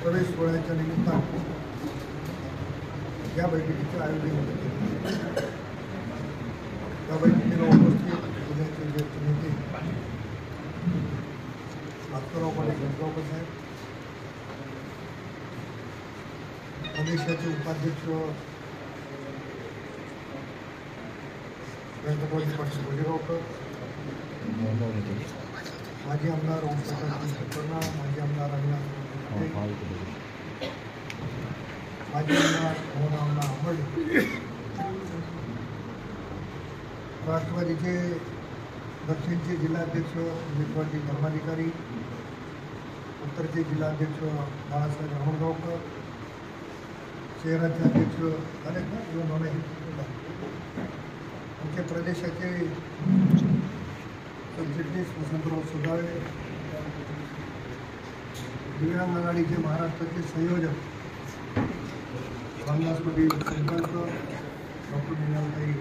प्रवेश सोहळ्याच्या निमित्तानं या बैठकीचे आयोजन केले. त्या बैठकीला उपस्थित जिल्ह्याचे ज्येष्ठ नेते भास्करराव पाटील गंजगावकर साहेब, प्रदेशाचे उपाध्यक्ष व्यंकटराव पाटील गोजेगावकर, माजी आमदार ओमप्रकाश कुलकर्णी, माजी आमदार अविनाश माजी आमदार मोहन आंबर्डे, राष्ट्रवादीचे दक्षिणचे जिल्हाध्यक्ष विश्वाजी धर्माधिकारी, उत्तरचे जिल्हाध्यक्ष बाळासाहेब रामगावकर, शहराचे अध्यक्ष आमच्या प्रदेशाचे सरचिटणीस वसंतराव सुधाळे, दिव्यांग आघाडीचे महाराष्ट्राचे संयोजक रामदास पाटील संपर्क, डॉक्टर मीनाताई